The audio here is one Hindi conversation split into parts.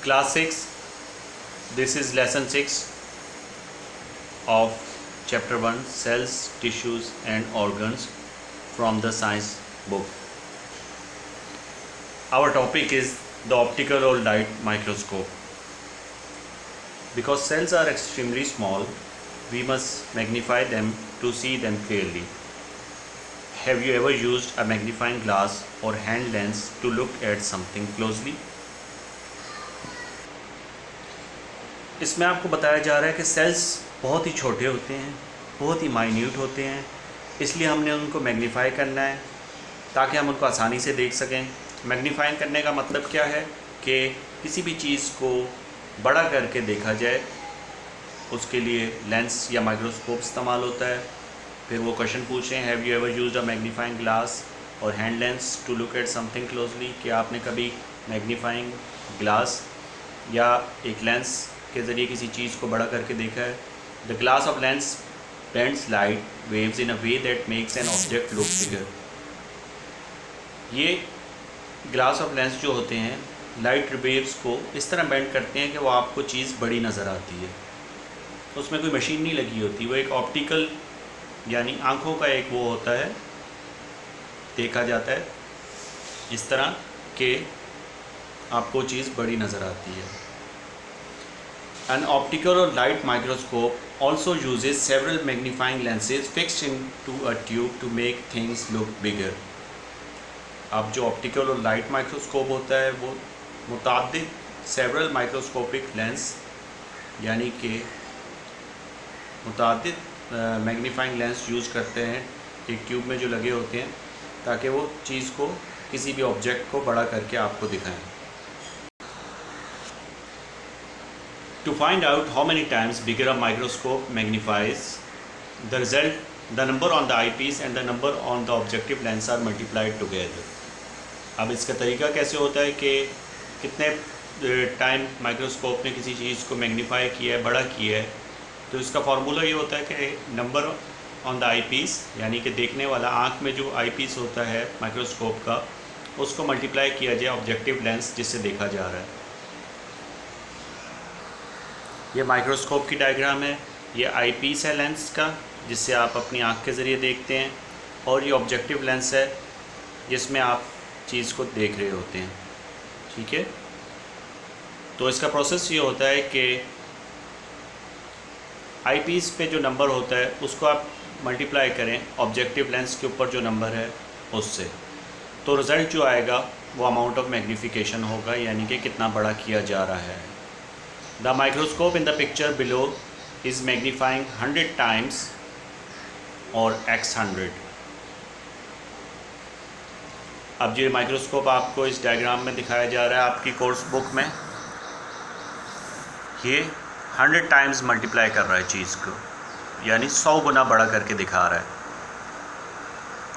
Class 6, this is lesson 6 of chapter 1, cells, tissues and organs from the science book. Our topic is the optical or light microscope. Because cells are extremely small, we must magnify them to see them clearly. Have you ever used a magnifying glass or hand lens to look at something closely? इसमें आपको बताया जा रहा है कि सेल्स बहुत ही छोटे होते हैं, बहुत ही माइन्यूट होते हैं, इसलिए हमने उनको मैग्नीफाई करना है ताकि हम उनको आसानी से देख सकें। मैग्नीफाइंग करने का मतलब क्या है कि किसी भी चीज़ को बड़ा करके देखा जाए, उसके लिए लेंस या माइक्रोस्कोप इस्तेमाल होता है। फिर वो क्वेश्चन पूछें, have you ever used a magnifying glass or hand lens to look at something closely? कि आपने कभी मैग्नीफाइंग ग्लास या एक लेंस के ज़रिए किसी चीज़ को बड़ा करके देखा है? The glass of lens bends light waves in a way that makes an object look bigger. ये ग्लास ऑफ लेंस जो होते हैं लाइट वेव्स को इस तरह बेंड करते हैं कि वो आपको चीज़ बड़ी नज़र आती है। उसमें कोई मशीन नहीं लगी होती, वो एक ऑप्टिकल यानी आँखों का एक वो होता है, देखा जाता है इस तरह कि आपको चीज़ बड़ी नज़र आती है। An optical or light microscope also uses several magnifying lenses fixed into a tube to make things look bigger. अब जो ऑप्टिकल और लाइट माइक्रोस्कोप होता है वो मुतादिद सेवरल माइक्रोस्कोपिक लेंस यानी कि मुतादिद मैग्नीफाइंग लेंस यूज़ करते हैं एक ट्यूब में जो लगे होते हैं ताकि वो चीज़ को किसी भी ऑब्जेक्ट को बड़ा करके आपको दिखाएं। To find out how many times bigger a microscope magnifies, the number on the eyepiece and the number on the objective lens are multiplied together. अब इसका तरीका कैसे होता है कि कितने टाइम माइक्रोस्कोप ने किसी चीज़ को मैग्नीफाई किया है, बड़ा किया है, तो इसका फार्मूला ये होता है कि नंबर ऑन द आईपीस यानी कि देखने वाला आँख में जो आईपीस होता है माइक्रोस्कोप का, उसको मल्टीप्लाई किया जाए ऑब्जेक्टिव लेंस जिससे देखा जा रहा है। ये माइक्रोस्कोप की डायग्राम है, ये आईपीस है लेंस का जिससे आप अपनी आँख के ज़रिए देखते हैं, और ये ऑब्जेक्टिव लेंस है जिसमें आप चीज़ को देख रहे होते हैं। ठीक है, तो इसका प्रोसेस ये होता है कि आईपीस पे जो नंबर होता है उसको आप मल्टीप्लाई करें ऑब्जेक्टिव लेंस के ऊपर जो नंबर है उससे, तो रिज़ल्ट जो आएगा वो अमाउंट ऑफ मैग्नीफिकेशन होगा, यानी कि कितना बड़ा किया जा रहा है। The microscope in the picture below is magnifying 100 times or x100. अब जो माइक्रोस्कोप आपको इस डायग्राम में दिखाया जा रहा है आपकी कोर्स बुक में, ये 100 टाइम्स मल्टीप्लाई कर रहा है चीज़ को, यानी 100 गुना बड़ा करके दिखा रहा है।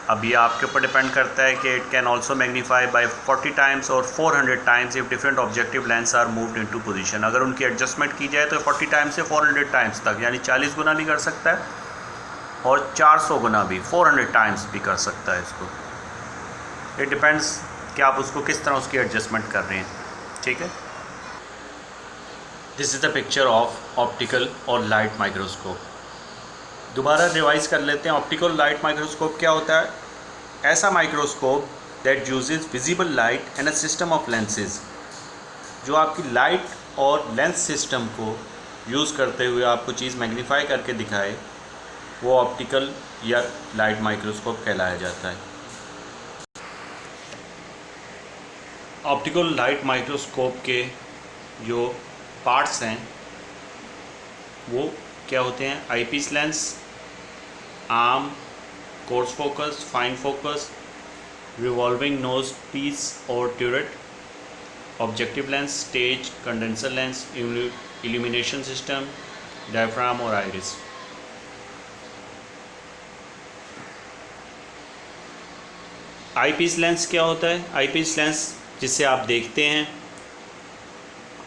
अब ये आपके ऊपर डिपेंड करता है कि it can also magnify by 40 times और 400 times if different objective lens are moved into position. अगर उनकी एडजस्टमेंट की जाए तो 40 टाइम्स से 400 टाइम्स तक, यानी 40 गुना भी कर सकता है और 400 गुना भी, 400 टाइम्स भी कर सकता है इसको। इट डिपेंड्स कि आप उसको किस तरह उसकी एडजस्टमेंट कर रहे हैं। ठीक है, this is the picture of optical और लाइट माइक्रोस्कोप। दोबारा रिवाइज कर लेते हैं। ऑप्टिकल लाइट माइक्रोस्कोप क्या होता है? ऐसा microscope that uses visible light and a system of lenses, जो आपकी लाइट और लेंस सिस्टम को यूज़ करते हुए आपको चीज़ मैग्नीफाई करके दिखाए, वो ऑप्टिकल या लाइट माइक्रोस्कोप कहलाया जाता है। ऑप्टिकल लाइट माइक्रोस्कोप के जो पार्ट्स हैं वो क्या होते हैं? Eyepiece lens, arm, coarse focus, fine focus, revolving nose piece और turret, objective lens, stage, condenser lens, illumination system, diaphragm और आइरिस। आईपीस लेंस क्या होता है? आईपीस लेंस जिससे आप देखते हैं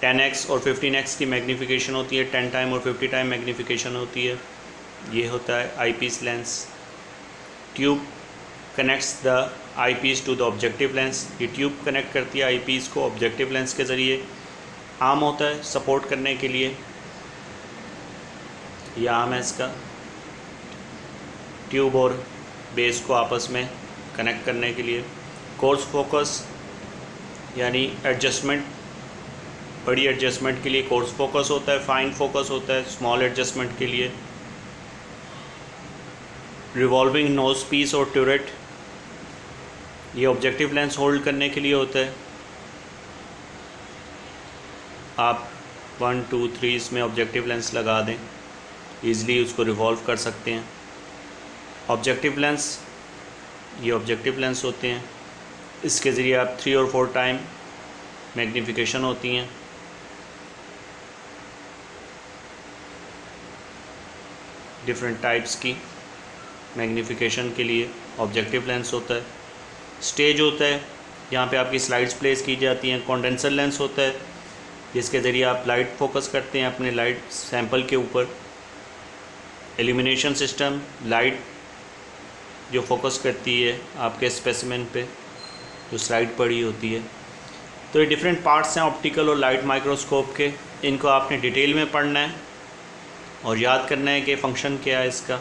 10x और 15x की मैग्नीफिकेशन होती है, 10 टाइम और 50 टाइम मैग्नीफिकेशन होती है, ये होता है eyepiece lens. Tube connects the eyepiece to the objective lens, ये ट्यूब कनेक्ट करती है आईपीस को ऑब्जेक्टिव लेंस के ज़रिए। आर्म होता है सपोर्ट करने के लिए, ये आर्म है इसका, ट्यूब और बेस को आपस में कनेक्ट करने के लिए। कोर्स फोकस यानी एडजस्टमेंट, बड़ी एडजस्टमेंट के लिए कोर्स फोकस होता है, फाइन फोकस होता है स्मॉल एडजस्टमेंट के लिए। रिवॉल्विंग नोज पीस और ट्यूरेट, ये ऑब्जेक्टिव लेंस होल्ड करने के लिए होता है। आप 1 2 3 इसमें ऑब्जेक्टिव लेंस लगा दें, ईज़िली उसको रिवॉल्व कर सकते हैं। ऑब्जेक्टिव लेंस, ये ऑब्जेक्टिव लेंस होते हैं, इसके ज़रिए आप 3 और 4 टाइम मैग्नीफिकेशन होती हैं। डिफरेंट टाइप्स की मैग्नीफिकेशन के लिए ऑब्जेक्टिव लेंस होता है। स्टेज होता है, यहाँ पे आपकी स्लाइड्स प्लेस की जाती हैं। कंडेंसर लेंस होता है, जिसके ज़रिए आप लाइट फोकस करते हैं अपने लाइट सैंपल के ऊपर। इल्यूमिनेशन सिस्टम, लाइट जो फोकस करती है आपके स्पेसिमेन पे जो स्लाइड पड़ी होती है। तो ये डिफरेंट पार्ट्स हैं ऑप्टिकल और लाइट माइक्रोस्कोप के, इनको आपने डिटेल में पढ़ना है और याद करना है कि फ़ंक्शन क्या है इसका।